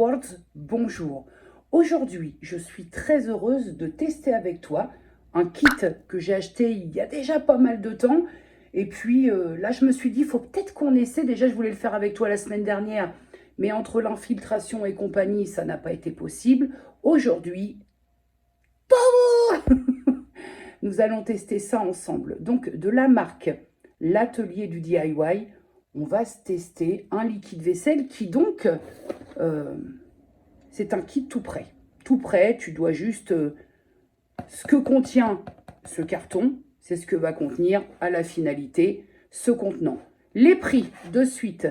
Words, bonjour. Aujourd'hui, je suis très heureuse de tester avec toi un kit que j'ai acheté il y a déjà pas mal de temps. Et puis là, je me suis dit, il faut peut-être qu'on essaie. Déjà, je voulais le faire avec toi la semaine dernière, mais entre l'infiltration et compagnie, ça n'a pas été possible. Aujourd'hui, nous allons tester ça ensemble. Donc, de la marque L'Atelier du DIY, on va se tester un liquide vaisselle qui donc, c'est un kit tout prêt. Tout prêt, tu dois juste... ce que contient ce carton, c'est ce que va contenir à la finalité ce contenant. Les prix, de suite,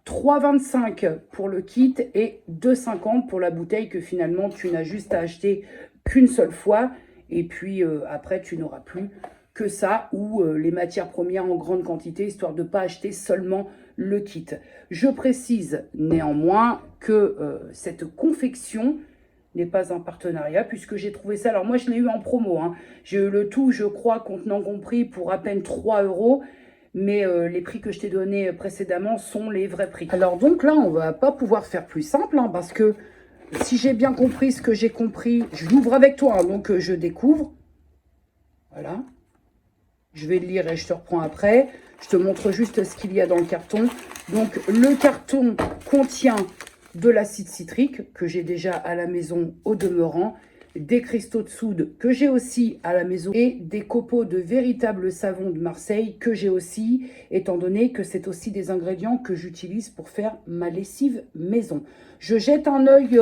3,25 € pour le kit et 2,50 € pour la bouteille que finalement tu n'as juste à acheter qu'une seule fois. Et puis après, tu n'auras plus que ça ou les matières premières en grande quantité, histoire de ne pas acheter seulement le kit. Je précise néanmoins que cette confection n'est pas un partenariat, puisque j'ai trouvé ça. Alors moi, je l'ai eu en promo. Hein. J'ai eu le tout, je crois, contenant compris, pour à peine 3 €. Mais les prix que je t'ai donnés précédemment sont les vrais prix. Alors donc là, on va pas pouvoir faire plus simple, hein, parce que si j'ai bien compris ce que j'ai compris, je l'ouvre avec toi, hein, donc je découvre. Voilà. Je vais le lire et je te reprends après. Je te montre juste ce qu'il y a dans le carton. Donc le carton contient de l'acide citrique que j'ai déjà à la maison au demeurant, des cristaux de soude que j'ai aussi à la maison et des copeaux de véritable savon de Marseille que j'ai aussi, étant donné que c'est aussi des ingrédients que j'utilise pour faire ma lessive maison. Je jette un œil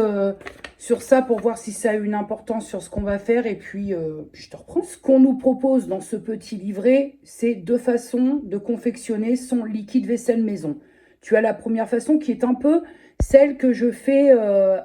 sur ça pour voir si ça a une importance sur ce qu'on va faire et puis je te reprends. Ce qu'on nous propose dans ce petit livret, c'est 2 façons de confectionner son liquide vaisselle maison. Tu as la première façon qui est un peu celle que je fais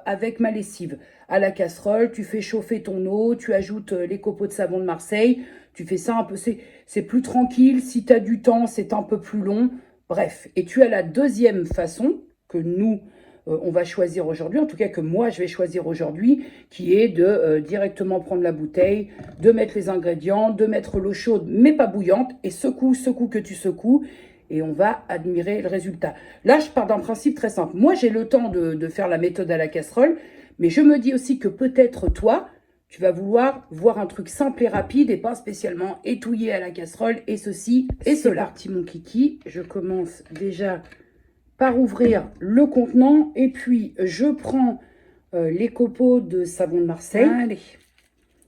avec ma lessive. À la casserole, tu fais chauffer ton eau, tu ajoutes les copeaux de savon de Marseille, tu fais ça un peu, c'est plus tranquille. Si tu as du temps, c'est un peu plus long. Bref, et tu as la deuxième façon que nous, on va choisir aujourd'hui, en tout cas que moi, je vais choisir aujourd'hui, qui est de directement prendre la bouteille, de mettre les ingrédients, de mettre l'eau chaude, mais pas bouillante, et secoue que tu secoues, et on va admirer le résultat. Là, je pars d'un principe très simple. Moi, j'ai le temps de faire la méthode à la casserole, mais je me dis aussi que peut-être toi, tu vas vouloir voir un truc simple et rapide et pas spécialement étouillé à la casserole et ceci et cela. C'est parti mon kiki, je commence déjà par ouvrir le contenant et puis je prends les copeaux de savon de Marseille. Allez,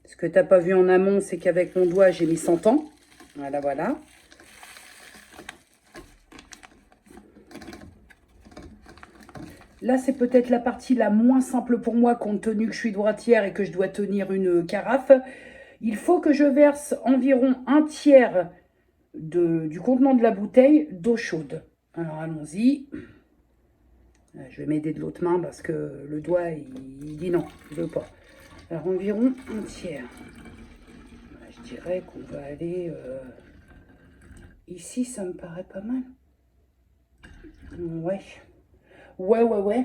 ce que tu n'as pas vu en amont, c'est qu'avec mon doigt, j'ai mis 100 ans. Voilà, voilà. Là, c'est peut-être la partie la moins simple pour moi, compte tenu que je suis droitière et que je dois tenir une carafe. Il faut que je verse environ 1/3 du contenant de la bouteille d'eau chaude. Alors, allons-y. Je vais m'aider de l'autre main parce que le doigt, il dit non, il ne veut pas. Alors, environ 1/3. Je dirais qu'on va aller... ici, ça me paraît pas mal. Ouais. Ouais.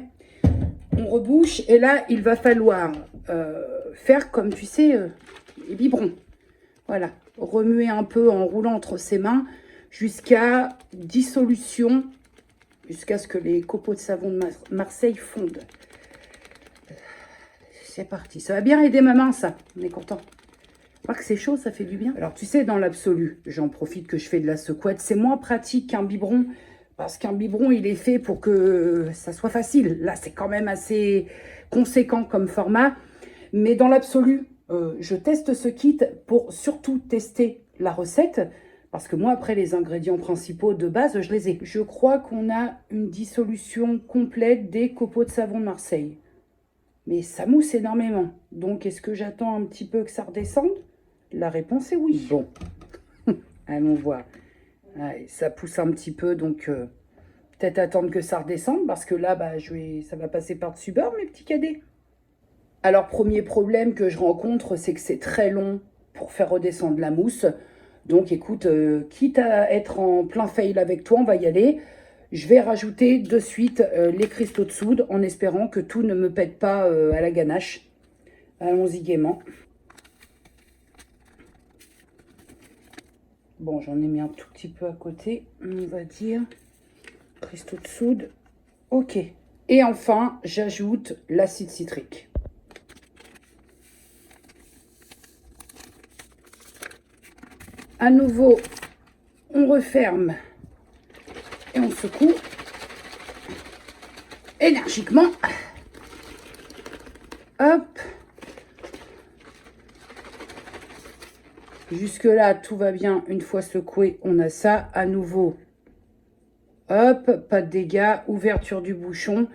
On rebouche et là, il va falloir faire comme, tu sais, les biberons. Voilà, remuer un peu en roulant entre ses mains jusqu'à dissolution, jusqu'à ce que les copeaux de savon de Marseille fondent. C'est parti. Ça va bien aider ma main, ça. On est content. Voir que c'est chaud, ça fait du bien. Alors, tu sais, dans l'absolu, j'en profite que je fais de la secouette. C'est moins pratique qu'un biberon. Parce qu'un biberon, il est fait pour que ça soit facile. Là, c'est quand même assez conséquent comme format. Mais dans l'absolu, je teste ce kit pour surtout tester la recette. Parce que moi, après, les ingrédients principaux de base, je les ai. Je crois qu'on a une dissolution complète des copeaux de savon de Marseille. Mais ça mousse énormément. Donc, est-ce que j'attends un petit peu que ça redescende? La réponse est oui. Bon, allons voir. Allez, ça pousse un petit peu, donc peut-être attendre que ça redescende, parce que là, bah, ça va passer par-dessus bord, mes petits cadets. Alors, premier problème que je rencontre, c'est que c'est très long pour faire redescendre la mousse. Donc, écoute, quitte à être en plein fail avec toi, on va y aller. Je vais rajouter de suite les cristaux de soude, en espérant que tout ne me pète pas à la ganache. Allons-y gaiement. Bon, j'en ai mis un tout petit peu à côté, on va dire. Cristaux de soude. Ok. Et enfin, j'ajoute l'acide citrique. À nouveau, on referme et on secoue énergiquement. Hop. Jusque là, tout va bien. Une fois secoué, on a ça. À nouveau, hop, pas de dégâts. Ouverture du bouchon.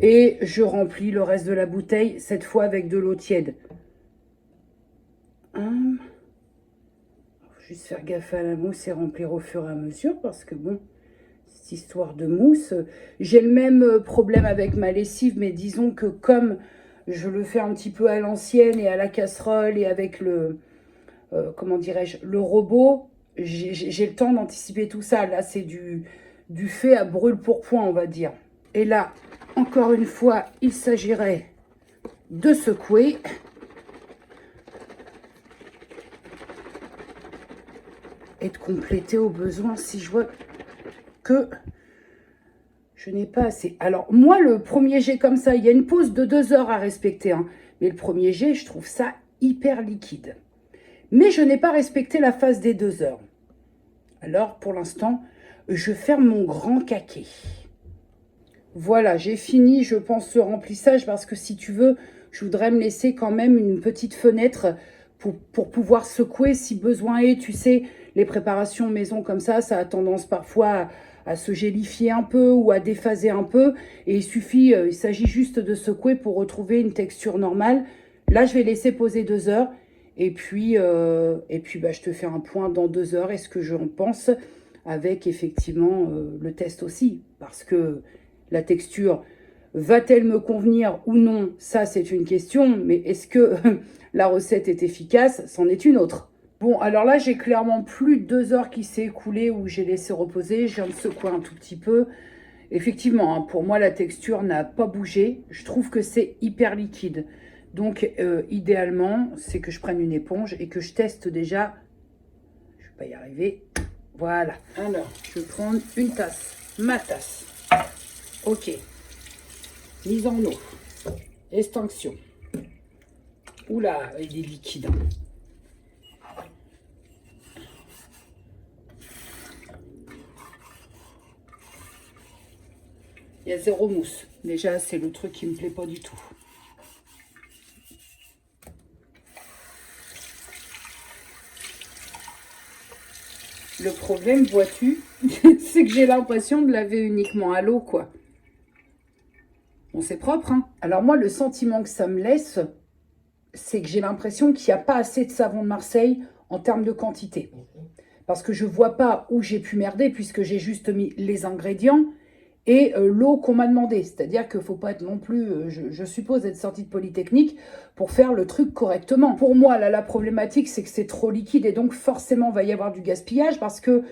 Et je remplis le reste de la bouteille, cette fois avec de l'eau tiède. Juste faire gaffe à la mousse et remplir au fur et à mesure. Parce que bon, cette histoire de mousse, j'ai le même problème avec ma lessive. Mais disons que comme je le fais un petit peu à l'ancienne et à la casserole et avec le... comment dirais-je, le robot, j'ai le temps d'anticiper tout ça. Là, c'est du fait à brûle-pourpoint, on va dire. Et là, encore une fois, il s'agirait de secouer. Et de compléter au besoin si je vois que je n'ai pas assez. Alors, moi, le premier jet comme ça, il y a une pause de 2 heures à respecter. Hein, mais le premier jet, je trouve ça hyper liquide. Mais je n'ai pas respecté la phase des 2 heures. Alors, pour l'instant, je ferme mon grand caquet. Voilà, j'ai fini, je pense, ce remplissage parce que si tu veux, je voudrais me laisser quand même une petite fenêtre pour pouvoir secouer si besoin est. Tu sais, les préparations maison comme ça a tendance parfois à se gélifier un peu ou à déphaser un peu. Et il s'agit juste de secouer pour retrouver une texture normale. Là, je vais laisser poser 2 heures. Et puis je te fais un point dans 2 heures. Est-ce que j'en pense avec effectivement le test aussi. Parce que la texture, va-t-elle me convenir ou non? Ça, c'est une question. Mais est-ce que la recette est efficace? C'en est une autre. Bon, alors là, j'ai clairement plus de 2 heures qui s'est écoulée où j'ai laissé reposer. Je viens de secouer un tout petit peu. Effectivement, hein, pour moi, la texture n'a pas bougé. Je trouve que c'est hyper liquide. Donc, idéalement, c'est que je prenne une éponge et que je teste déjà. Je ne vais pas y arriver. Voilà. Alors, je vais prendre une tasse. Ma tasse. Ok. Mise en eau. Extinction. Oula, il est liquide. Il y a 0 mousse. Déjà, c'est le truc qui me plaît pas du tout. Le problème, vois-tu, c'est que j'ai l'impression de laver uniquement à l'eau, quoi. Bon, c'est propre, hein. Alors moi, le sentiment que ça me laisse, c'est que j'ai l'impression qu'il n'y a pas assez de savon de Marseille en termes de quantité. Parce que je ne vois pas où j'ai pu merder, puisque j'ai juste mis les ingrédients et l'eau qu'on m'a demandé. C'est-à-dire qu'il ne faut pas être non plus, je suppose, être sorti de Polytechnique pour faire le truc correctement. Pour moi, là, la problématique, c'est que c'est trop liquide et donc forcément, il va y avoir du gaspillage parce que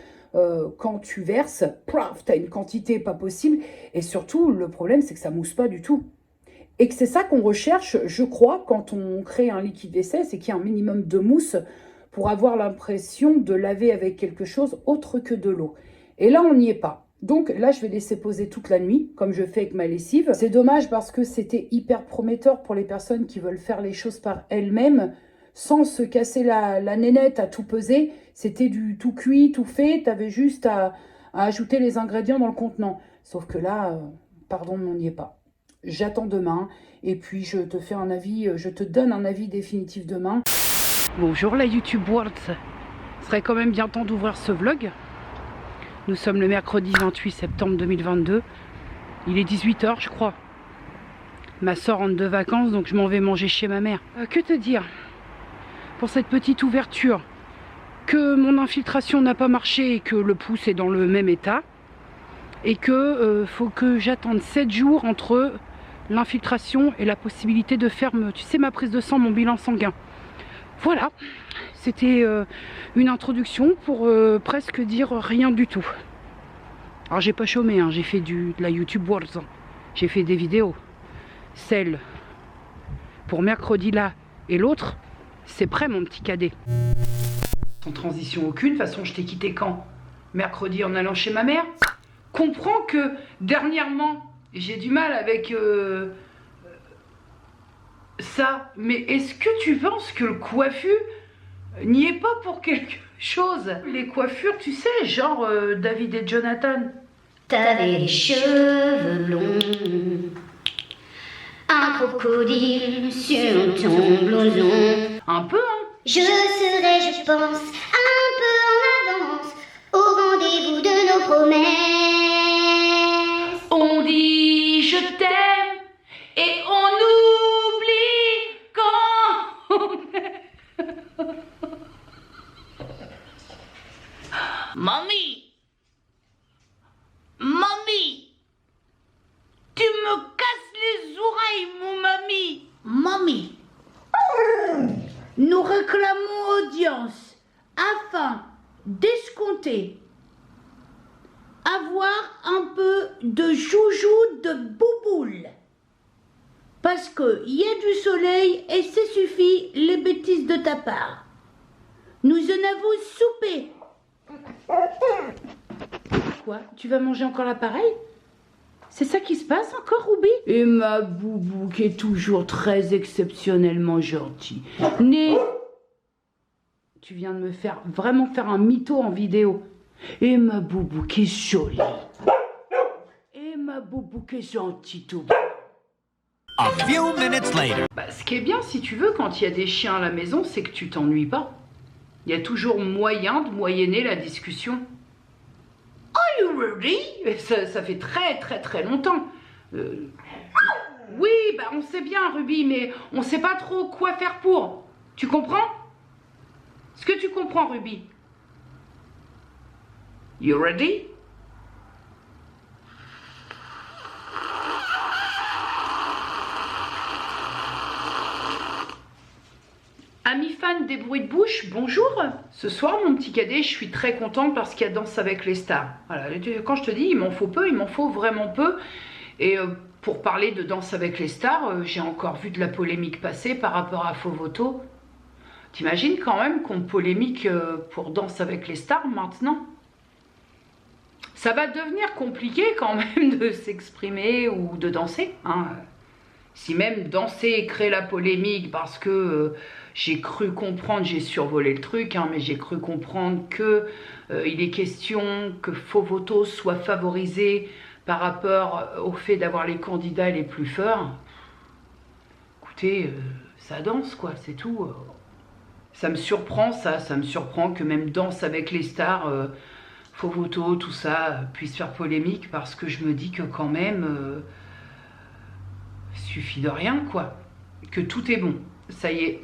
quand tu verses, tu as une quantité pas possible. Et surtout, le problème, c'est que ça ne mousse pas du tout. Et que c'est ça qu'on recherche, je crois, quand on crée un liquide vaisselle, c'est qu'il y a un minimum de mousse pour avoir l'impression de laver avec quelque chose autre que de l'eau. Et là, on n'y est pas. Donc là, je vais laisser poser toute la nuit, comme je fais avec ma lessive. C'est dommage parce que c'était hyper prometteur pour les personnes qui veulent faire les choses par elles-mêmes, sans se casser la nénette à tout peser. C'était du tout cuit, tout fait. Tu avais juste à ajouter les ingrédients dans le contenant. Sauf que là, pardon, on n'y est pas. J'attends demain et puis je te fais un avis, je te donne un avis définitif demain. Bonjour la YouTube World. Ce serait quand même bien temps d'ouvrir ce vlog. Nous sommes le mercredi 28 septembre 2022. Il est 18 h, je crois. Ma soeur rentre de vacances, donc je m'en vais manger chez ma mère. Que te dire pour cette petite ouverture? Que mon infiltration n'a pas marché et que le pouce est dans le même état. Et que faut que j'attende 7 jours entre l'infiltration et la possibilité de faire, tu sais, ma prise de sang, mon bilan sanguin. Voilà, c'était une introduction pour presque dire rien du tout. Alors j'ai pas chômé, hein, j'ai fait de la YouTube World, hein. J'ai fait des vidéos. Celle pour mercredi là et l'autre, c'est prêt mon petit cadet. Sans transition aucune, de toute façon je t'ai quitté quand? Mercredi en allant chez ma mère. Comprends que dernièrement, J'ai du mal avec ça. Mais est-ce que tu penses que le coiffu n'y est pas pour quelque chose? Les coiffures, tu sais, genre David et Jonathan. T'avais les cheveux blonds, un crocodile sur ton blouson. Un peu, hein? Je serai, je pense, un peu en avance au rendez-vous de nos promesses. On dit je t'aime et on oublie quand Mamie! Mamie! Tu me casses les oreilles, mon mamie! Mamie! Nous réclamons audience afin d'escompter avoir un peu de joujou de bouboule. Parce qu'il y a du soleil et c'est suffit les bêtises de ta part. Nous en avons soupé. Quoi? Tu vas manger encore l'appareil? C'est ça qui se passe encore, Ruby? Et ma boubou qui est toujours très exceptionnellement gentille. Né, tu viens de me faire vraiment faire un mytho en vidéo. Et ma boubou qui est jolie. Et ma boubou qui est gentille tout bien. A few minutes later. Bah, ce qui est bien, si tu veux, quand il y a des chiens à la maison, c'est que tu t'ennuies pas. Il y a toujours moyen de moyenner la discussion. Are you ready? Ça fait très longtemps. Oui, bah on sait bien, Ruby, mais on sait pas trop quoi faire pour. Tu comprends? Est-ce que tu comprends, Ruby? You ready? Amis fans des bruits de bouche, bonjour. Ce soir, mon petit cadet, je suis très contente parce qu'il y a Danse avec les stars. Voilà, quand je te dis, il m'en faut peu, il m'en faut vraiment peu. Et pour parler de Danse avec les stars, j'ai encore vu de la polémique passer par rapport à Fovoto. T'imagines quand même qu'on polémique pour Danse avec les stars maintenant? Ça va devenir compliqué quand même de s'exprimer ou de danser, hein. Si même danser crée la polémique parce que j'ai cru comprendre, j'ai survolé le truc, hein, mais j'ai cru comprendre que il est question que Fovoto soit favorisé par rapport au fait d'avoir les candidats les plus forts. Écoutez, ça danse quoi, c'est tout. Ça me surprend ça me surprend que même Danse avec les stars, Fovoto, tout ça, puisse faire polémique parce que je me dis que quand même... suffit de rien quoi, que tout est bon, ça y est,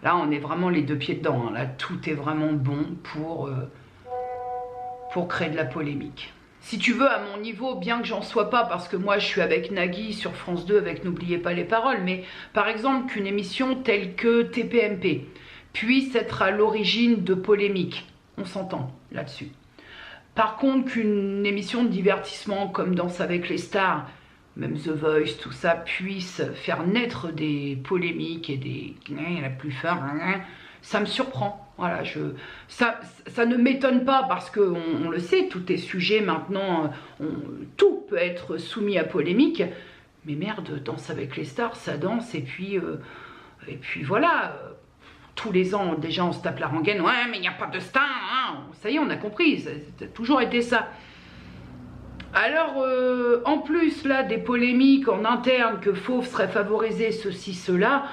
on est vraiment les deux pieds dedans, hein. Là tout est vraiment bon pour créer de la polémique. Si tu veux, à mon niveau, bien que j'en sois pas, parce que moi je suis avec Nagui sur France 2 avec N'oubliez pas les paroles, mais par exemple qu'une émission telle que TPMP puisse être à l'origine de polémiques, on s'entend là-dessus. Par contre qu'une émission de divertissement comme Danse avec les stars, même The Voice, tout ça, puisse faire naître des polémiques et des... la plus fort, ça me surprend. Voilà, ça ne m'étonne pas parce qu'on le sait, tout est sujet maintenant, tout peut être soumis à polémique. Mais merde, Danse avec les stars, ça danse et puis voilà. Tous les ans, déjà, on se tape la rengaine. Ouais, mais il n'y a pas de star, hein. Ça y est, on a compris, ça a toujours été ça. Alors, en plus, là, des polémiques en interne, que Fauve serait favorisé, ceci, cela.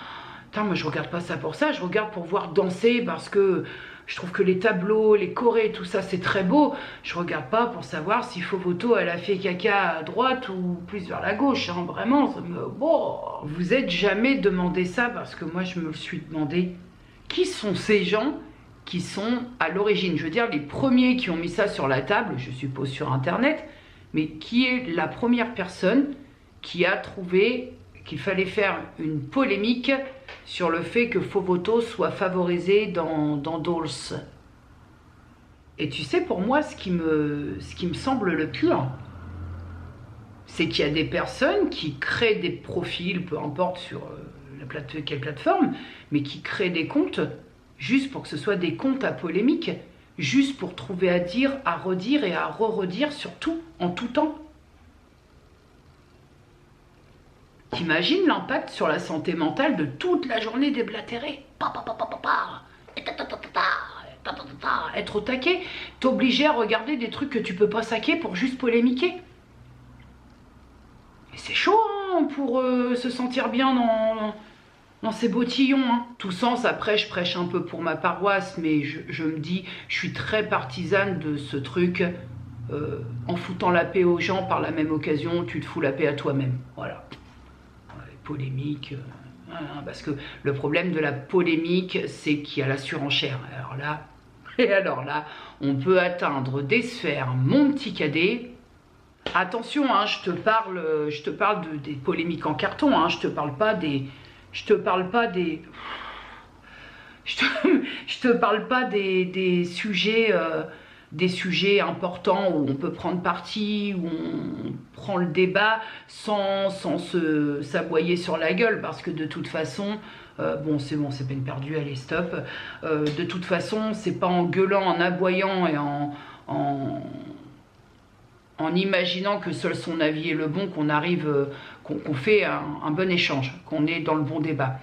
Putain, moi, je regarde pas ça pour ça. Je regarde pour voir danser parce que je trouve que les tableaux, les chorés, tout ça, c'est très beau. Je regarde pas pour savoir si Fovoto, elle a fait caca à droite ou plus vers la gauche. Hein. Vraiment, ça me... Bon, vous êtes jamais demandé ça parce que moi, je me le suis demandé. Qui sont ces gens qui sont à l'origine? Je veux dire, les premiers qui ont mis ça sur la table, je suppose sur Internet... Mais qui est la première personne qui a trouvé qu'il fallait faire une polémique sur le fait que Fovoto soit favorisé dans Dolls. Et tu sais, pour moi, ce qui me semble le pur, c'est qu'il y a des personnes qui créent des profils, peu importe sur quelle plateforme, mais qui créent des comptes juste pour que ce soit des comptes à polémique. Juste pour trouver à dire, à redire et à re-redire, surtout en tout temps. T'imagines l'impact sur la santé mentale de toute la journée déblatérée? Être au taquet, t'obliger à regarder des trucs que tu peux pas saquer pour juste polémiquer. Et c'est chaud hein, pour se sentir bien dans ces bottillons. Hein. Tout sens, après je prêche un peu pour ma paroisse, mais je me dis, je suis très partisane de ce truc, en foutant la paix aux gens, par la même occasion, tu te fous la paix à toi-même. Voilà. Polémique, parce que le problème de la polémique, c'est qu'il y a la surenchère. Alors là, on peut atteindre des sphères, mon petit cadet. Attention, hein, je te parle des polémiques en carton, hein, je te parle pas des sujets, des sujets importants où on peut prendre parti, où on prend le débat sans s'aboyer sur la gueule, parce que de toute façon, bon, c'est peine perdue, allez, stop. De toute façon, c'est pas en gueulant, en aboyant et en imaginant que seul son avis est le bon qu'on arrive, qu'on fait un bon échange, qu'on est dans le bon débat.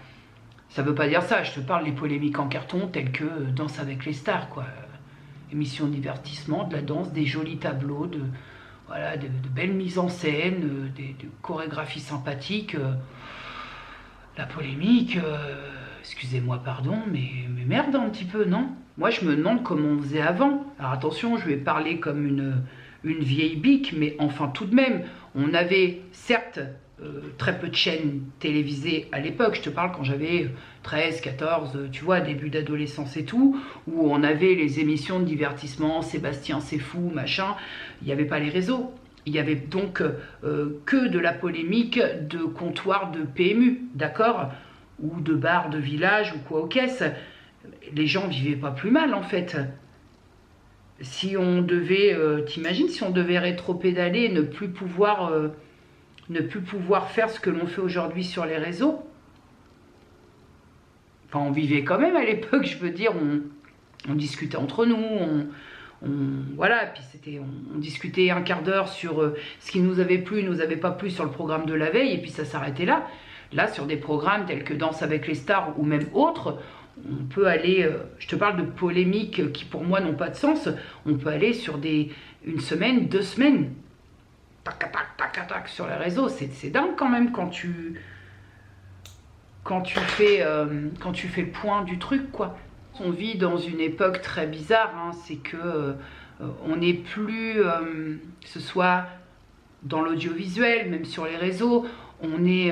Ça veut pas dire ça, je te parle des polémiques en carton telles que Danse avec les stars, quoi. Émission de divertissement, de la danse, des jolis tableaux, de belles mises en scène, de chorégraphies sympathiques. La polémique, excusez-moi, pardon, mais merde un petit peu, non? Moi, je me demande comment on faisait avant. Alors attention, je vais parler comme une vieille bique, mais enfin tout de même, on avait certes très peu de chaînes télévisées à l'époque, je te parle quand j'avais 13, 14, tu vois, début d'adolescence et tout, où on avait les émissions de divertissement, Sébastien c'est fou, machin, il n'y avait pas les réseaux. Il y avait donc que de la polémique de comptoir de PMU, d'accord? Ou de bar de village ou quoi aux caisses. Les gens vivaient pas plus mal en fait. Si on devait, t'imagines si on devait rétro-pédaler et ne plus pouvoir faire ce que l'on fait aujourd'hui sur les réseaux? Enfin, on vivait quand même à l'époque, je veux dire, on discutait entre nous, voilà, puis on discutait un quart d'heure sur ce qui nous avait plu, nous avait pas plu sur le programme de la veille, et puis ça s'arrêtait là. Là, sur des programmes tels que Danse avec les stars ou même autres, on peut aller, je te parle de polémiques qui pour moi n'ont pas de sens, on peut aller sur une semaine, 2 semaines, tac, tac, tac, tac, sur les réseaux. C'est dingue quand même quand tu fais le point du truc, quoi. On vit dans une époque très bizarre, hein, c'est que on n'est plus, que ce soit dans l'audiovisuel, même sur les réseaux, on est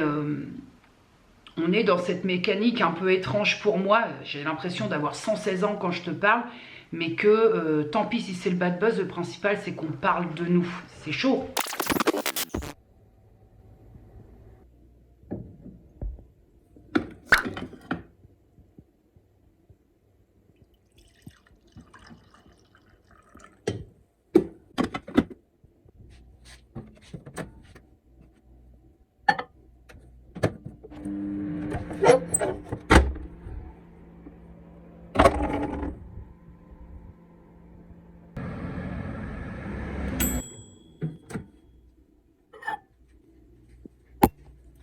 dans cette mécanique un peu étrange pour moi. J'ai l'impression d'avoir 116 ans quand je te parle, mais que tant pis si c'est le bad buzz, le principal c'est qu'on parle de nous. C'est chaud.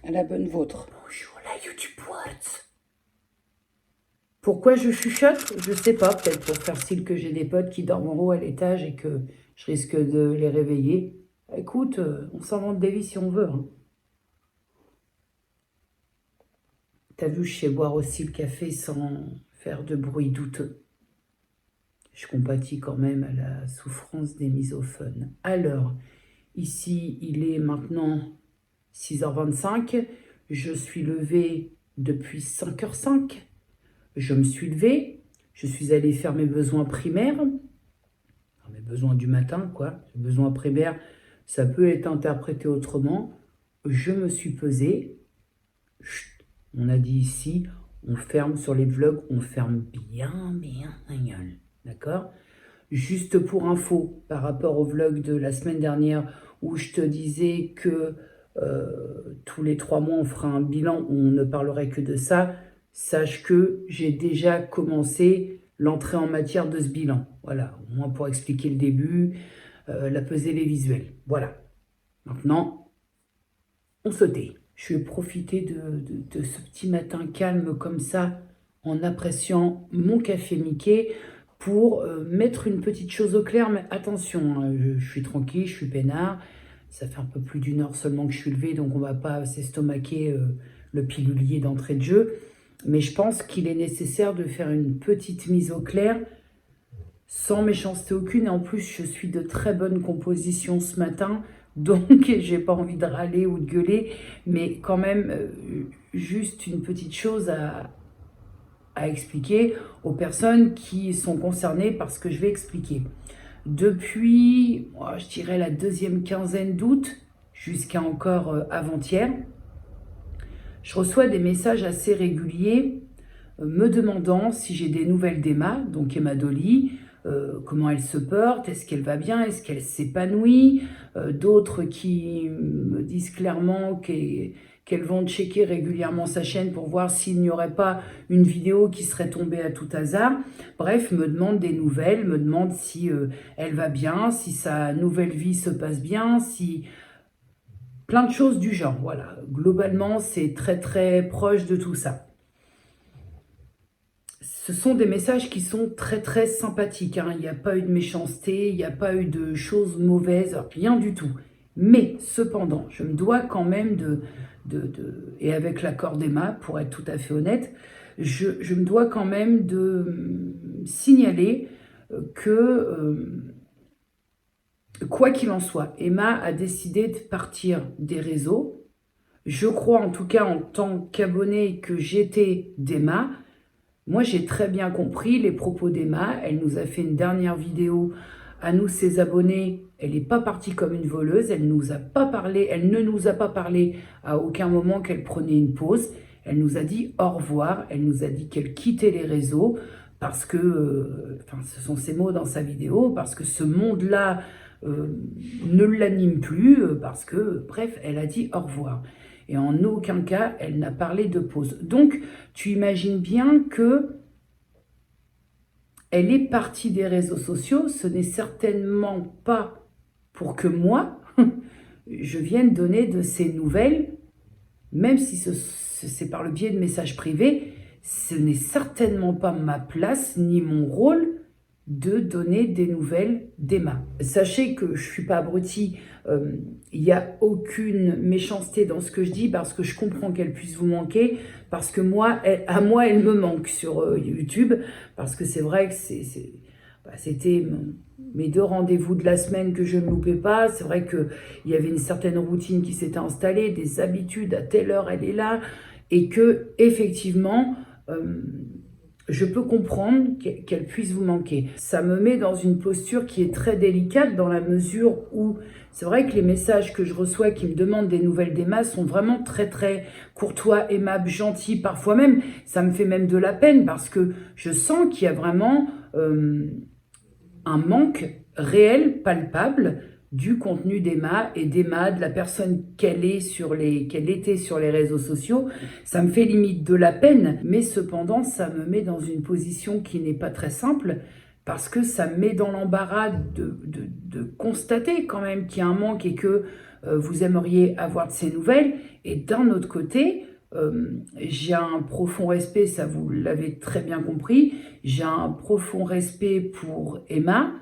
À la bonne vôtre. Bonjour la YouTube What. Pourquoi je chuchote? Je sais pas, peut-être pour faire style que j'ai des potes qui dorment en haut à l'étage et que je risque de les réveiller. Écoute, on s'invente des vies si on veut. Hein. T'as vu, je sais boire aussi le café sans faire de bruit douteux. Je compatis quand même à la souffrance des misophones. Alors, ici, il est maintenant 6h25, je suis levée depuis 5h05, je me suis levée, je suis allée faire mes besoins primaires, mes besoins du matin, quoi, les besoins primaires, ça peut être interprété autrement, je me suis pesée, chut, on a dit ici, on ferme sur les vlogs, on ferme bien la gueule, d'accord? Juste pour info, par rapport au vlog de la semaine dernière, où je te disais que tous les 3 mois on fera un bilan, on ne parlerait que de ça, sache que j'ai déjà commencé l'entrée en matière de ce bilan. Voilà, au moins pour expliquer le début, la pesée, les visuels. Voilà. Maintenant, on se tait. Je vais profiter de ce petit matin calme comme ça, en appréciant mon café Mickey, pour mettre une petite chose au clair. Mais attention, hein, je suis tranquille, je suis peinard. Ça fait un peu plus d'une heure seulement que je suis levée, donc on va pas s'estomaquer le pilulier d'entrée de jeu. Mais je pense qu'il est nécessaire de faire une petite mise au clair, sans méchanceté aucune. Et en plus, je suis de très bonne composition ce matin, donc j'ai pas envie de râler ou de gueuler, mais quand même, juste une petite chose à expliquer aux personnes qui sont concernées par ce que je vais expliquer. Depuis, je dirais, la deuxième quinzaine d'août, jusqu'à encore avant-hier, je reçois des messages assez réguliers me demandant si j'ai des nouvelles d'Emma, donc Emma Dolly, comment elle se porte, est-ce qu'elle va bien, est-ce qu'elle s'épanouit, d'autres qui me disent clairement qu'elles vont checker régulièrement sa chaîne pour voir s'il n'y aurait pas une vidéo qui serait tombée à tout hasard. Bref, me demandent des nouvelles, me demandent si elle va bien, si sa nouvelle vie se passe bien, si... Plein de choses du genre, voilà. Globalement, c'est très très proche de tout ça. Ce sont des messages qui sont très très sympathiques, hein. Il n'y a pas eu de méchanceté, il n'y a pas eu de choses mauvaises, rien du tout. Mais cependant, je me dois quand même et avec l'accord d'Emma, pour être tout à fait honnête, je me dois quand même de signaler que... quoi qu'il en soit, Emma a décidé de partir des réseaux. Je crois en tout cas en tant qu'abonnée que j'étais d'Emma. Moi, j'ai très bien compris les propos d'Emma. Elle nous a fait une dernière vidéo à nous, ses abonnés. Elle n'est pas partie comme une voleuse. Elle nous a pas parlé. Elle ne nous a pas parlé à aucun moment qu'elle prenait une pause. Elle nous a dit au revoir. Elle nous a dit qu'elle quittait les réseaux parce que, ce sont ses mots dans sa vidéo, parce que ce monde-là ne l'anime plus, parce que, bref, elle a dit au revoir. Et en aucun cas, elle n'a parlé de pause. Donc, tu imagines bien que elle est partie des réseaux sociaux. Ce n'est certainement pas pour que moi, je vienne donner de ces nouvelles, même si c'est par le biais de messages privés. Ce n'est certainement pas ma place ni mon rôle de donner des nouvelles d'Emma. Sachez que je ne suis pas abrutie, il n'y a aucune méchanceté dans ce que je dis, parce que je comprends qu'elle puisse vous manquer, parce que à moi, elle me manque sur YouTube, parce que c'est vrai que c'était mes 2 rendez-vous de la semaine que je ne loupais pas. C'est vrai qu'il y avait une certaine routine qui s'était installée, des habitudes, à telle heure elle est là, et que effectivement... je peux comprendre qu'elle puisse vous manquer. Ça me met dans une posture qui est très délicate, dans la mesure où c'est vrai que les messages que je reçois qui me demandent des nouvelles d'Emma sont vraiment très très courtois, aimables, gentils. Parfois même, ça me fait même de la peine, parce que je sens qu'il y a vraiment un manque réel, palpable, du contenu d'Emma et d'Emma, de la personne qu'elle était sur les réseaux sociaux. Ça me fait limite de la peine, mais cependant, ça me met dans une position qui n'est pas très simple, parce que ça me met dans l'embarras de constater quand même qu'il y a un manque et que vous aimeriez avoir de ces nouvelles. Et d'un autre côté, j'ai un profond respect, ça vous l'avez très bien compris, j'ai un profond respect pour Emma.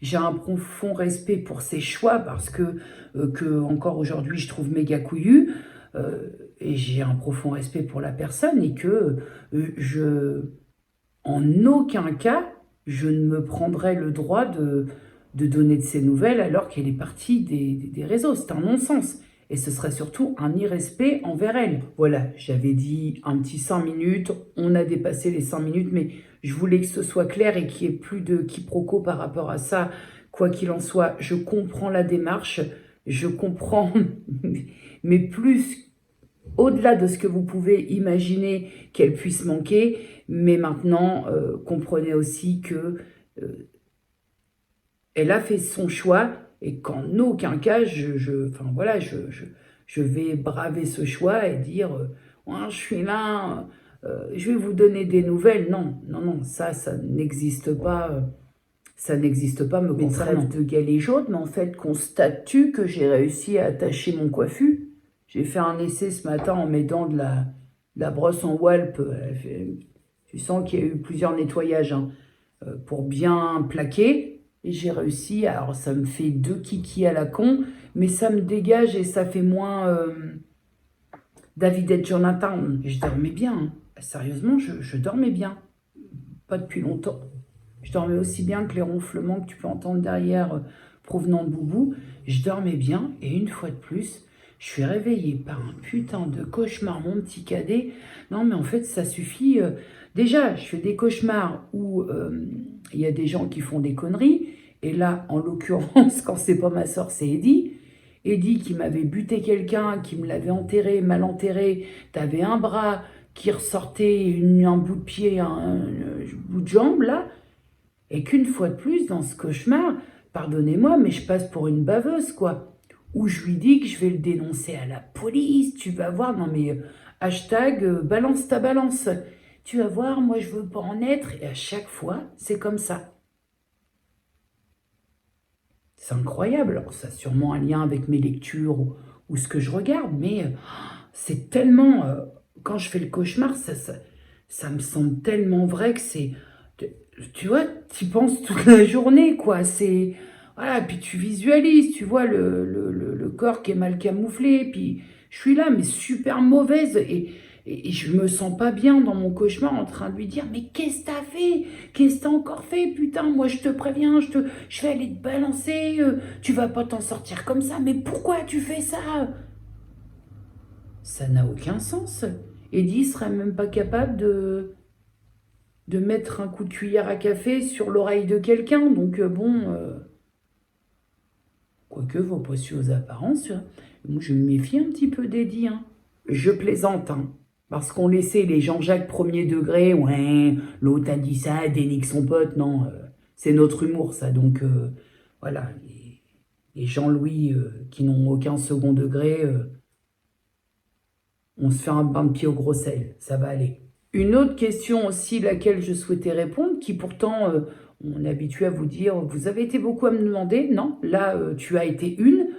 J'ai un profond respect pour ses choix, parce que encore aujourd'hui, je trouve méga couillu. Et j'ai un profond respect pour la personne, et que en aucun cas, je ne me prendrai le droit de donner de ses nouvelles alors qu'elle est partie des réseaux. C'est un non-sens. Et ce serait surtout un irrespect envers elle. Voilà, j'avais dit un petit 5 minutes, on a dépassé les 5 minutes, mais je voulais que ce soit clair et qu'il n'y ait plus de quiproquo par rapport à ça. Quoi qu'il en soit, je comprends la démarche, je comprends, mais plus au-delà de ce que vous pouvez imaginer qu'elle puisse manquer. Mais maintenant, comprenez aussi que elle a fait son choix, et qu'en aucun cas, je vais braver ce choix et dire je suis là, je vais vous donner des nouvelles. Non, ça n'existe pas. Ça n'existe pas me concernant. De galéjaude, mais en fait, constate-tu que j'ai réussi à attacher mon coiffut? J'ai fait un essai ce matin en mettant de la brosse en Walp. Tu sens qu'il y a eu plusieurs nettoyages hein, pour bien plaquer. Et j'ai réussi. Alors, ça me fait 2 kikis à la con, mais ça me dégage et ça fait moins David et Jonathan. Je dormais bien. Hein. Sérieusement, je dormais bien. Pas depuis longtemps. Je dormais aussi bien que les ronflements que tu peux entendre derrière provenant de Boubou. Je dormais bien et une fois de plus, je suis réveillée par un putain de cauchemar, mon petit cadet. Non, mais en fait, ça suffit. Déjà, je fais des cauchemars où il y a des gens qui font des conneries. Et là, en l'occurrence, quand c'est pas ma soeur, c'est Eddie. Eddie qui m'avait buté quelqu'un, qui me l'avait enterré, mal enterré. T'avais un bras qui ressortait, un bout de pied, un bout de jambe, là. Et qu'une fois de plus, dans ce cauchemar, pardonnez-moi, mais je passe pour une baveuse, quoi. Où je lui dis que je vais le dénoncer à la police, tu vas voir, non mais hashtag balance ta balance. Tu vas voir, moi je veux pas en être, et à chaque fois, c'est comme ça. C'est incroyable, alors ça a sûrement un lien avec mes lectures ou ce que je regarde, mais c'est tellement, quand je fais le cauchemar, ça me semble tellement vrai que c'est... Tu vois, tu y penses toute la journée, quoi. C'est voilà, puis tu visualises, tu vois le corps qui est mal camouflé, puis je suis là, mais super mauvaise, et je me sens pas bien dans mon cauchemar en train de lui dire, mais qu'est-ce que t'as fait? Qu'est-ce que t'as encore fait? Putain, moi je te préviens, je vais aller te balancer, tu vas pas t'en sortir comme ça, mais pourquoi tu fais ça? Ça n'a aucun sens. Eddie serait même pas capable de mettre un coup de cuillère à café sur l'oreille de quelqu'un. Donc quoique, faut pas se fier aux apparences. Moi, je me méfie un petit peu d'Eddie. Hein. Je plaisante, hein, parce qu'on laissait les Jean-Jacques premier degré. Ouais, l'autre a dit ça, dénique son pote. Non, c'est notre humour, ça. Donc, voilà. Les Jean-Louis qui n'ont aucun second degré, on se fait un bain de pied au gros sel. Ça va aller. Une autre question aussi, laquelle je souhaitais répondre, qui pourtant, on est habitué à vous dire, vous avez été beaucoup à me demander, non, là, tu as été une,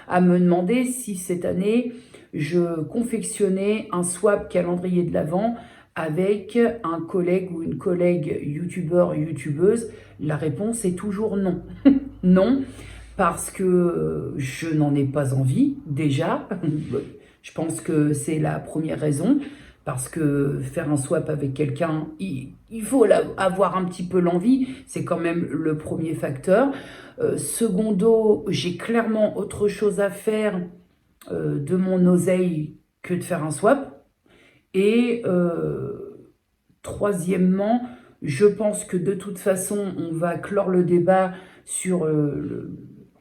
à me demander si cette année, je confectionnais un swap calendrier de l'Avent avec un collègue ou une collègue youtubeur, youtubeuse. La réponse est toujours non. Non, parce que je n'en ai pas envie, déjà. Je pense que c'est la première raison. Parce que faire un swap avec quelqu'un, il faut avoir un petit peu l'envie. C'est quand même le premier facteur. Secondo, j'ai clairement autre chose à faire de mon oseille que de faire un swap. Et troisièmement, je pense que de toute façon, on va clore le débat sur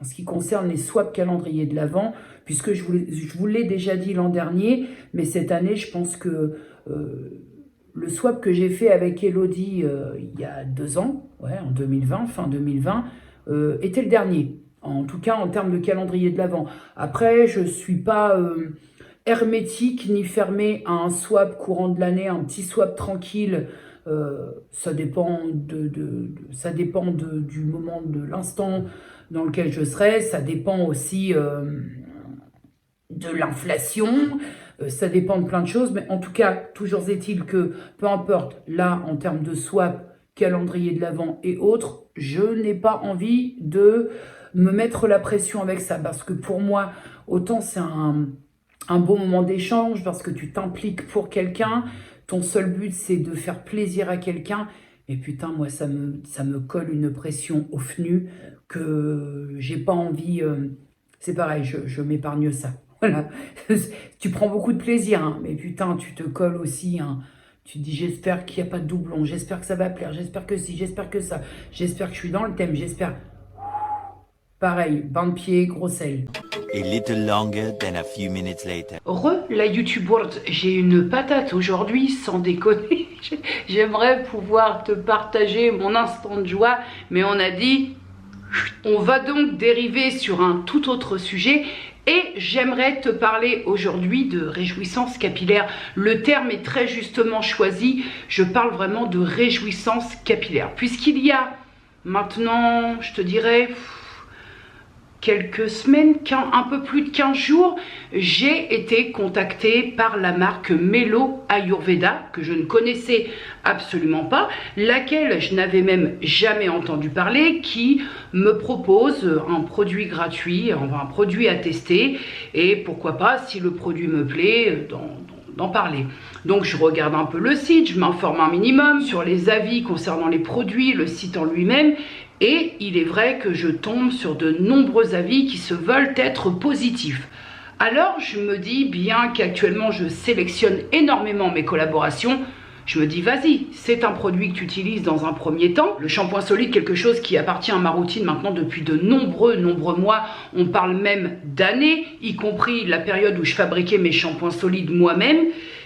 en ce qui concerne les swaps calendrier de l'Avent, puisque je vous l'ai déjà dit l'an dernier, mais cette année, je pense que le swap que j'ai fait avec Elodie il y a 2 ans, ouais, en 2020, fin 2020, était le dernier, en tout cas en termes de calendrier de l'Avent. Après, je ne suis pas hermétique ni fermée à un swap courant de l'année, un petit swap tranquille. Ça dépend ça dépend du moment, de l'instant dans lequel je serai. Ça dépend aussi de l'inflation. Ça dépend de plein de choses. Mais en tout cas, toujours est-il que, peu importe, là, en termes de swap, calendrier de l'Avent et autres, je n'ai pas envie de me mettre la pression avec ça. Parce que pour moi, autant c'est un bon moment d'échange, parce que tu t'impliques pour quelqu'un. Ton seul but, c'est de faire plaisir à quelqu'un. Et putain, moi, ça me colle une pression au FNU que j'ai pas envie... c'est pareil, je m'épargne ça. Voilà. Tu prends beaucoup de plaisir, hein, mais putain, tu te colles aussi. Hein. Tu te dis, j'espère qu'il n'y a pas de doublon, j'espère que ça va plaire, j'espère que si, j'espère que ça, j'espère que je suis dans le thème, j'espère... Pareil, bain de pied, gros sel. A little longer than a few minutes later. La YouTube World, j'ai une patate aujourd'hui, sans déconner. J'aimerais pouvoir te partager mon instant de joie, mais on a dit, on va donc dériver sur un tout autre sujet. Et j'aimerais te parler aujourd'hui de réjouissance capillaire. Le terme est très justement choisi. Je parle vraiment de réjouissance capillaire. Puisqu'il y a maintenant, je te dirais, quelques semaines, un peu plus de 15 jours, j'ai été contactée par la marque Mello Ayurveda, que je ne connaissais absolument pas, laquelle je n'avais même jamais entendu parler, qui me propose un produit gratuit, un produit à tester, et pourquoi pas, si le produit me plaît, d'en parler. Donc je regarde un peu le site, je m'informe un minimum sur les avis concernant les produits, le site en lui-même, et il est vrai que je tombe sur de nombreux avis qui se veulent être positifs. Alors je me dis, bien qu'actuellement je sélectionne énormément mes collaborations, je me dis vas-y, c'est un produit que tu utilises dans un premier temps. Le shampoing solide, quelque chose qui appartient à ma routine maintenant depuis de nombreux mois. On parle même d'années, y compris la période où je fabriquais mes shampoings solides moi-même.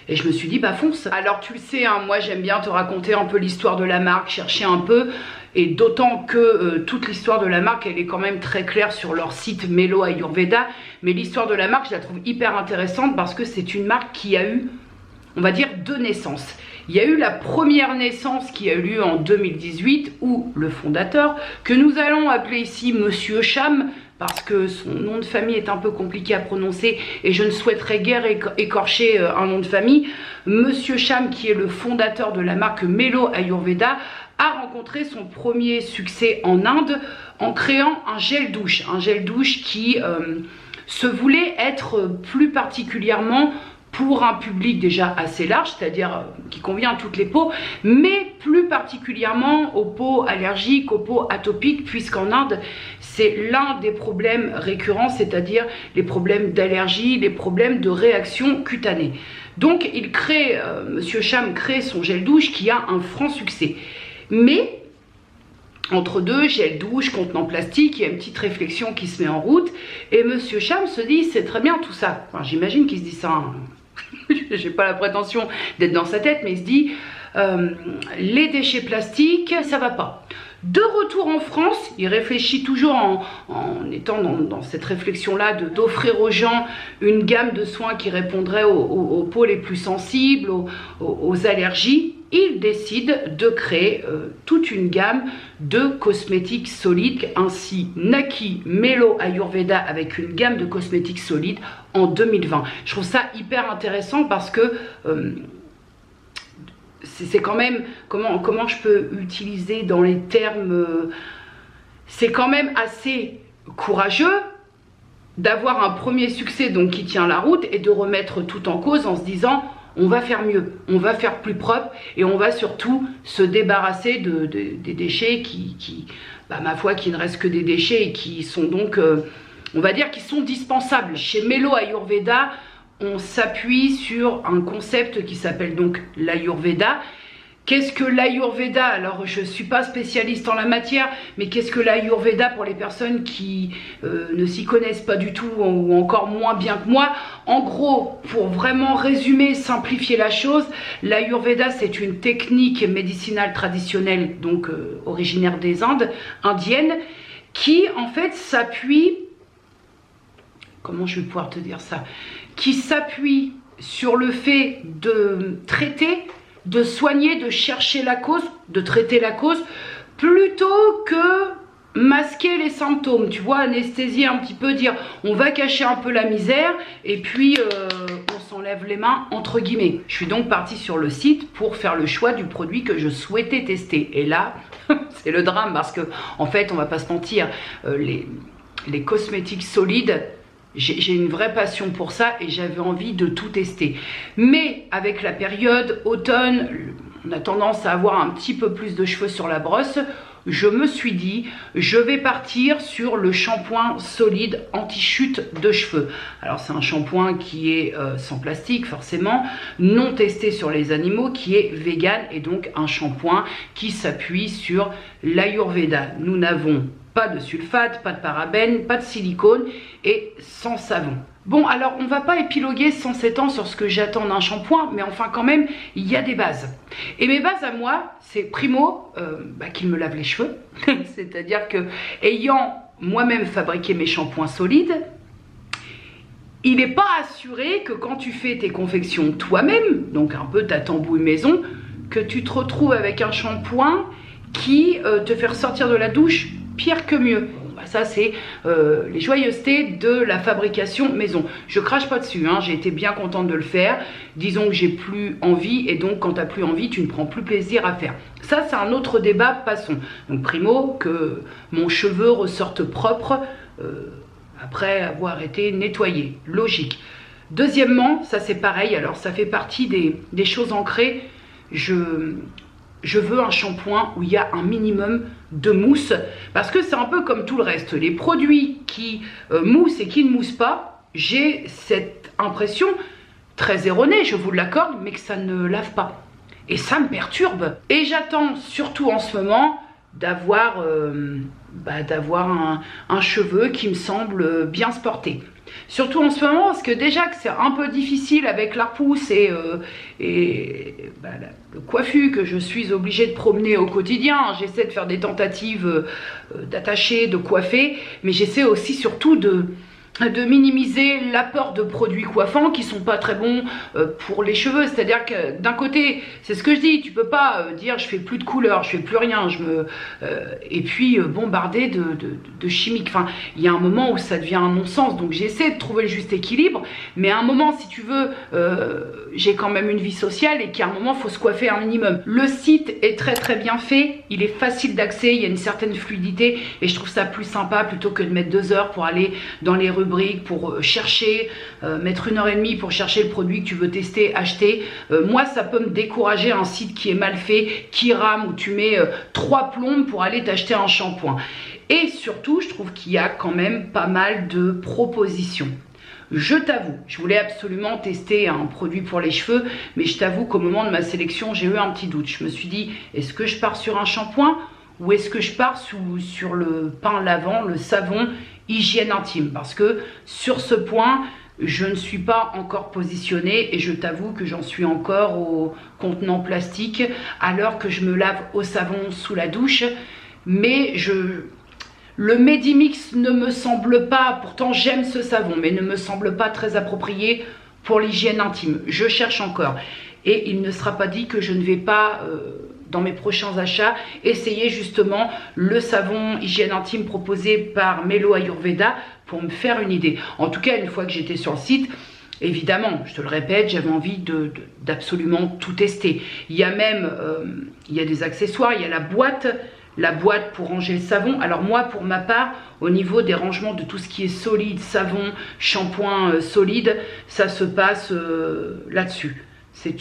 Et je me suis dit, bah fonce. Alors tu le sais, hein, moi j'aime bien te raconter un peu l'histoire de la marque, chercher un peu. Et d'autant que toute l'histoire de la marque, elle est quand même très claire sur leur site Mello Ayurveda. Mais l'histoire de la marque, je la trouve hyper intéressante parce que c'est une marque qui a eu, on va dire, 2 naissances. Il y a eu la première naissance qui a eu lieu en 2018 où le fondateur, que nous allons appeler ici Monsieur Cham, parce que son nom de famille est un peu compliqué à prononcer et je ne souhaiterais guère écorcher un nom de famille. Monsieur Cham, qui est le fondateur de la marque Mello Ayurveda, a rencontré son premier succès en Inde en créant un gel douche qui se voulait être plus particulièrement pour un public déjà assez large, c'est-à-dire qui convient à toutes les peaux, mais plus particulièrement aux peaux allergiques, aux peaux atopiques, puisqu'en Inde, c'est l'un des problèmes récurrents, c'est-à-dire les problèmes d'allergie, les problèmes de réaction cutanée. Donc, Monsieur Cham crée son gel douche qui a un franc succès. Mais, entre deux, gel douche, contenant plastique, il y a une petite réflexion qui se met en route, et Monsieur Cham se dit, c'est très bien tout ça. Enfin, j'imagine qu'il se dit ça, hein. J'ai pas la prétention d'être dans sa tête, mais il se dit les déchets plastiques, ça va pas. De retour en France, il réfléchit toujours en étant dans cette réflexion-là d'offrir aux gens une gamme de soins qui répondrait aux peaux les plus sensibles, aux allergies. Il décide de créer toute une gamme de cosmétiques solides, ainsi Naki Mello Ayurveda avec une gamme de cosmétiques solides en 2020. Je trouve ça hyper intéressant parce que c'est quand même, comment je peux utiliser dans les termes, c'est quand même assez courageux d'avoir un premier succès donc qui tient la route et de remettre tout en cause en se disant on va faire mieux, on va faire plus propre et on va surtout se débarrasser des déchets qui ma foi, qui ne restent que des déchets et qui sont donc, on va dire, qui sont dispensables. Chez Mello Ayurveda, on s'appuie sur un concept qui s'appelle donc l'Ayurveda. Qu'est-ce que l'Ayurveda? Alors, je ne suis pas spécialiste en la matière, mais qu'est-ce que l'Ayurveda pour les personnes qui ne s'y connaissent pas du tout ou encore moins bien que moi? En gros, pour vraiment résumer, simplifier la chose, l'Ayurveda, c'est une technique médicinale traditionnelle, donc originaire des Indes, indienne, qui en fait s'appuie, comment je vais pouvoir te dire ça, qui s'appuie sur le fait de traiter, de soigner, de chercher la cause, de traiter la cause, plutôt que masquer les symptômes, tu vois, anesthésier un petit peu, dire on va cacher un peu la misère et puis on s'enlève les mains entre guillemets. Je suis donc partie sur le site pour faire le choix du produit que je souhaitais tester et là c'est le drame parce que en fait on va pas se mentir, les cosmétiques solides, j'ai une vraie passion pour ça et j'avais envie de tout tester. Mais avec la période automne, on a tendance à avoir un petit peu plus de cheveux sur la brosse. Je me suis dit, je vais partir sur le shampoing solide anti-chute de cheveux. Alors c'est un shampoing qui est sans plastique forcément, non testé sur les animaux, qui est vegan et donc un shampoing qui s'appuie sur l'Ayurveda. Nous n'avons pas de sulfate, pas de parabènes, pas de silicone et sans savon. Bon, alors on va pas épiloguer 107 ans sur ce que j'attends d'un shampoing, mais enfin quand même, il y a des bases. Et mes bases à moi, c'est primo, qu'il me lave les cheveux. C'est-à-dire que, ayant moi-même fabriqué mes shampoings solides, il n'est pas assuré que quand tu fais tes confections toi-même, donc un peu ta tambouille maison, que tu te retrouves avec un shampoing qui te fait ressortir de la douche pire que mieux. Ça, c'est les joyeusetés de la fabrication maison. Je crache pas dessus, hein, j'ai été bien contente de le faire. Disons que j'ai plus envie, et donc quand tu n'as plus envie, tu ne prends plus plaisir à faire. Ça, c'est un autre débat, passons. Donc primo, que mon cheveu ressorte propre après avoir été nettoyé. Logique. Deuxièmement, ça c'est pareil, alors ça fait partie des choses ancrées. Je veux un shampoing où il y a un minimum de mousse, parce que c'est un peu comme tout le reste. Les produits qui moussent et qui ne moussent pas, j'ai cette impression, très erronée, je vous l'accorde, mais que ça ne lave pas. Et ça me perturbe. Et j'attends surtout en ce moment d'avoir un cheveu qui me semble bien se porter. Surtout en ce moment, parce que déjà que c'est un peu difficile avec la repousse et le coiffu que je suis obligée de promener au quotidien. J'essaie de faire des tentatives d'attacher, de coiffer, mais j'essaie aussi surtout de minimiser l'apport de produits coiffants qui sont pas très bons pour les cheveux. C'est-à-dire que d'un côté, c'est ce que je dis, tu peux pas dire je fais plus de couleurs, je fais plus rien, et puis bombarder de chimiques. Enfin, il y a un moment où ça devient un non-sens, donc j'essaie de trouver le juste équilibre, mais à un moment, si tu veux, j'ai quand même une vie sociale et qu'à un moment, il faut se coiffer un minimum. Le site est très très bien fait, il est facile d'accès, il y a une certaine fluidité et je trouve ça plus sympa plutôt que de mettre 2 heures pour aller dans les rubriques, pour chercher, mettre 1h30 pour chercher le produit que tu veux tester, acheter. Moi, ça peut me décourager, un site qui est mal fait, qui rame, où tu mets 3 plombes pour aller t'acheter un shampoing. Et surtout, je trouve qu'il y a quand même pas mal de propositions. Je t'avoue, je voulais absolument tester un produit pour les cheveux, mais je t'avoue qu'au moment de ma sélection, j'ai eu un petit doute. Je me suis dit, est-ce que je pars sur un shampoing ou est-ce que je pars sur le pain lavant, le savon hygiène intime? Parce que sur ce point, je ne suis pas encore positionnée et je t'avoue que j'en suis encore au contenant plastique à l'heure que je me lave au savon sous la douche. Mais le Medimix ne me semble pas, pourtant j'aime ce savon, mais ne me semble pas très approprié pour l'hygiène intime. Je cherche encore. Et il ne sera pas dit que je ne vais pas, dans mes prochains achats, essayer justement le savon hygiène intime proposé par Melo Ayurveda pour me faire une idée. En tout cas, une fois que j'étais sur le site, évidemment, je te le répète, j'avais envie d'absolument tout tester. Il y a même, il y a des accessoires, il y a la boîte pour ranger le savon. Alors moi, pour ma part, au niveau des rangements de tout ce qui est solide, savon, shampoing solide, ça se passe là-dessus. C'est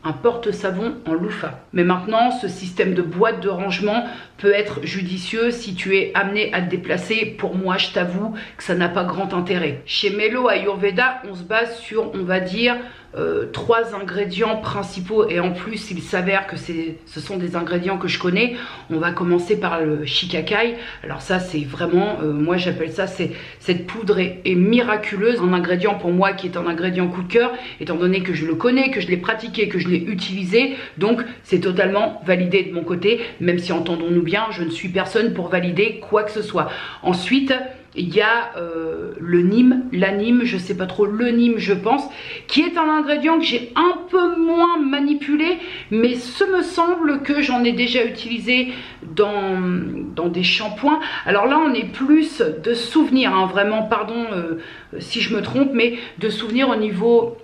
un porte-savon en loofah. Mais maintenant, ce système de boîte de rangement peut être judicieux si tu es amené à te déplacer. Pour moi, je t'avoue que ça n'a pas grand intérêt. Chez Melo Ayurveda, on se base sur, on va dire, 3 ingrédients principaux, et en plus il s'avère que ce sont des ingrédients que je connais. On va commencer par le shikakai. Alors ça, c'est vraiment, moi j'appelle ça, cette poudre est miraculeuse, un ingrédient pour moi qui est un ingrédient coup de cœur, étant donné que je le connais, que je l'ai pratiqué, que je l'ai utilisé, donc c'est totalement validé de mon côté, même si, entendons-nous bien, je ne suis personne pour valider quoi que ce soit. Ensuite, il y a le Nîmes, l'anime, je sais pas trop, le Nîmes je pense, qui est un ingrédient que j'ai un peu moins manipulé, mais ce me semble que j'en ai déjà utilisé dans des shampoings. Alors là, on est plus de souvenirs, hein, vraiment, pardon si je me trompe, mais de souvenirs au niveau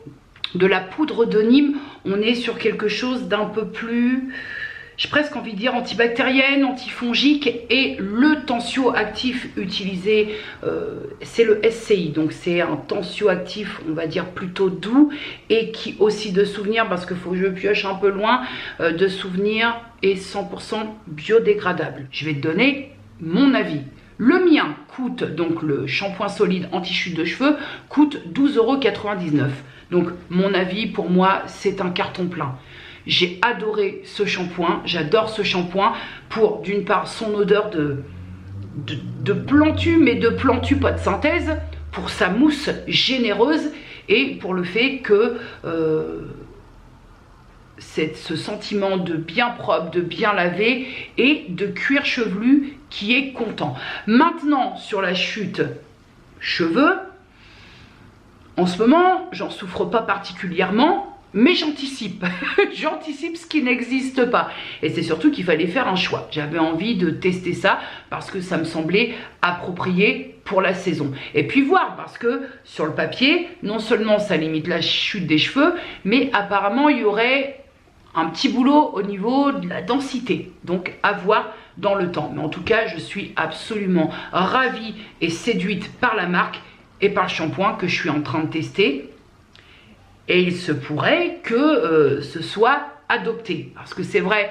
de la poudre de Nîmes, on est sur quelque chose d'un peu plus... j'ai presque envie de dire antibactérienne, antifongique, et le tensioactif utilisé, c'est le SCI. Donc c'est un tensioactif, on va dire plutôt doux, et qui aussi de souvenir, parce qu'il faut que je pioche un peu loin, de souvenir est 100% biodégradable. Je vais te donner mon avis. Le mien coûte, donc le shampoing solide anti-chute de cheveux, coûte 12,99 €. Donc mon avis, pour moi, c'est un carton plein. J'ai adoré ce shampoing, j'adore ce shampoing pour, d'une part, son odeur de plantu, mais de plantu pas de synthèse, pour sa mousse généreuse et pour le fait que c'est ce sentiment de bien propre, de bien lavé et de cuir chevelu qui est content. Maintenant, sur la chute cheveux, en ce moment, j'en souffre pas particulièrement. Mais j'anticipe, j'anticipe ce qui n'existe pas. Et c'est surtout qu'il fallait faire un choix. J'avais envie de tester ça parce que ça me semblait approprié pour la saison. Et puis voir, parce que sur le papier, non seulement ça limite la chute des cheveux, mais apparemment il y aurait un petit boulot au niveau de la densité. Donc à voir dans le temps. Mais en tout cas, je suis absolument ravie et séduite par la marque et par le shampoing que je suis en train de tester. Et il se pourrait que ce soit adopté. Parce que c'est vrai,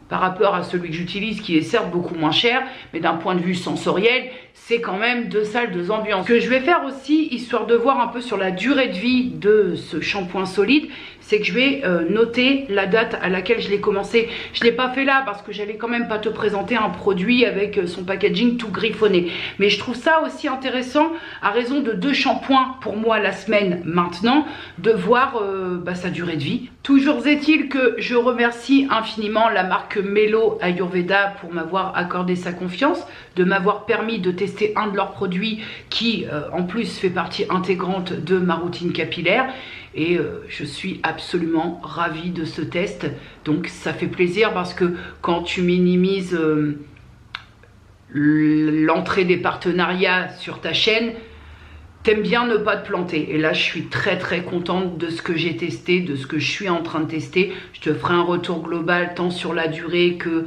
par rapport à celui que j'utilise, qui est certes beaucoup moins cher, mais d'un point de vue sensoriel, c'est quand même 2 salles, 2 ambiances. Ce que je vais faire aussi, histoire de voir un peu sur la durée de vie de ce shampoing solide, c'est que je vais noter la date à laquelle je l'ai commencé. Je ne l'ai pas fait là parce que j'allais quand même pas te présenter un produit avec son packaging tout griffonné. Mais je trouve ça aussi intéressant, à raison de 2 shampoings pour moi la semaine maintenant, de voir sa durée de vie. Toujours est-il que je remercie infiniment la marque Mello Ayurveda pour m'avoir accordé sa confiance, de m'avoir permis de tester un de leurs produits qui en plus fait partie intégrante de ma routine capillaire. Et je suis absolument ravie de ce test. Donc ça fait plaisir parce que quand tu minimises l'entrée des partenariats sur ta chaîne, t'aimes bien ne pas te planter. Et là, je suis très très contente de ce que j'ai testé, de ce que je suis en train de tester. Je te ferai un retour global tant sur la durée que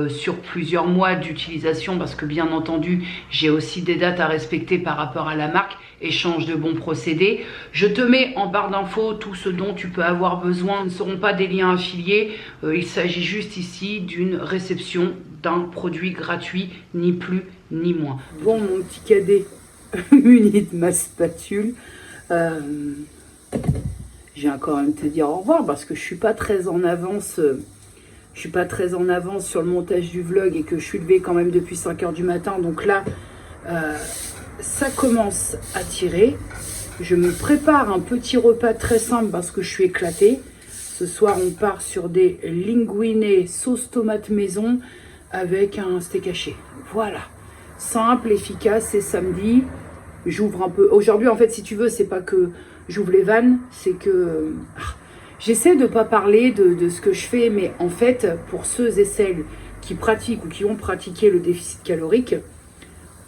sur plusieurs mois d'utilisation parce que bien entendu, j'ai aussi des dates à respecter par rapport à la marque. Échange de bons procédés. Je te mets en barre d'infos tout ce dont tu peux avoir besoin. Ce ne seront pas des liens affiliés. Il s'agit juste ici d'une réception d'un produit gratuit, ni plus ni moins. Bon, mon petit cadet, muni de ma spatule. Je viens quand même te dire au revoir parce que je suis pas très en avance. Je suis pas très en avance sur le montage du vlog et que je suis levée quand même depuis 5 h du matin. Donc là, ça commence à tirer. Je me prépare un petit repas très simple parce que je suis éclatée. Ce soir, on part sur des linguinés sauce tomate maison avec un steak haché. Voilà. Simple, efficace, c'est samedi. J'ouvre un peu. Aujourd'hui, en fait, si tu veux, c'est pas que j'ouvre les vannes, c'est que j'essaie de ne pas parler de ce que je fais, mais en fait, pour ceux et celles qui pratiquent ou qui ont pratiqué le déficit calorique,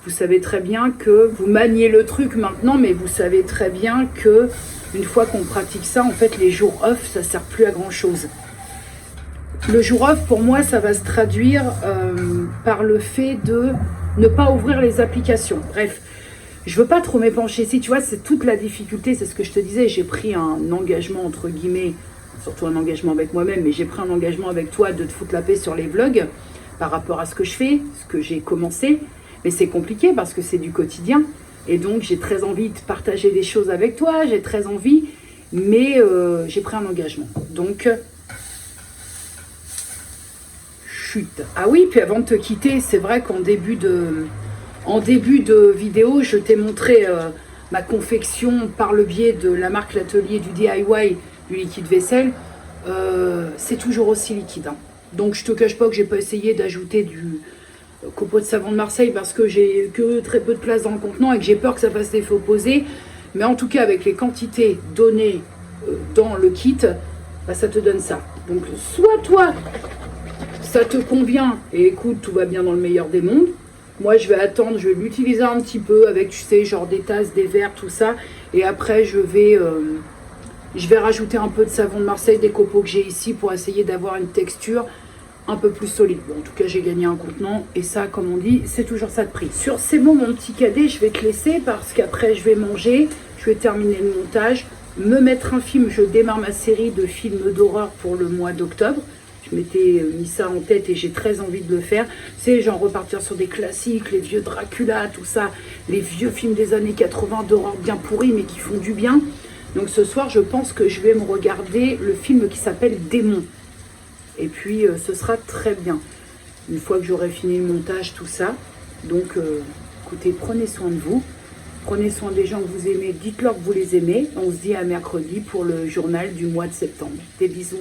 vous savez très bien que vous maniez le truc maintenant, mais vous savez très bien que une fois qu'on pratique ça, en fait, les jours off, ça sert plus à grand chose. Le jour off, pour moi, ça va se traduire par le fait de ne pas ouvrir les applications. Bref, je veux pas trop m'épancher ici, tu vois, c'est toute la difficulté, c'est ce que je te disais, j'ai pris un engagement, entre guillemets, surtout un engagement avec moi-même, mais j'ai pris un engagement avec toi de te foutre la paix sur les vlogs par rapport à ce que je fais, ce que j'ai commencé. Mais c'est compliqué parce que c'est du quotidien. Et donc, j'ai très envie de partager des choses avec toi. J'ai très envie. Mais j'ai pris un engagement. Donc, chute. Ah oui, puis avant de te quitter, c'est vrai qu'en début de vidéo, je t'ai montré ma confection par le biais de la marque L'Atelier du DIY du liquide vaisselle. C'est toujours aussi liquide. Hein. Donc, je te cache pas que j'ai pas essayé d'ajouter du copeaux de savon de Marseille parce que j'ai que très peu de place dans le contenant et que j'ai peur que ça fasse l'effet opposé. Mais en tout cas, avec les quantités données dans le kit, bah, ça te donne ça. Donc, soit toi, ça te convient et écoute, tout va bien dans le meilleur des mondes. Moi, je vais attendre, je vais l'utiliser un petit peu avec, tu sais, genre des tasses, des verres, tout ça. Et après, je vais rajouter un peu de savon de Marseille, des copeaux que j'ai ici pour essayer d'avoir une texture un peu plus solide. Bon, en tout cas, j'ai gagné un contenant et ça, comme on dit, c'est toujours ça de prix. Sur ces mots, mon petit cadet, je vais te laisser parce qu'après, je vais manger, je vais terminer le montage, me mettre un film. Je démarre ma série de films d'horreur pour le mois d'octobre. Je m'étais mis ça en tête et j'ai très envie de le faire. Tu sais, genre repartir sur des classiques, les vieux Dracula, tout ça, les vieux films des années 80 d'horreur bien pourris mais qui font du bien. Donc ce soir, je pense que je vais me regarder le film qui s'appelle Démon. Et puis, ce sera très bien. Une fois que j'aurai fini le montage, tout ça. Donc, écoutez, prenez soin de vous. Prenez soin des gens que vous aimez. Dites-leur que vous les aimez. On se dit à mercredi pour le journal du mois de septembre. Des bisous.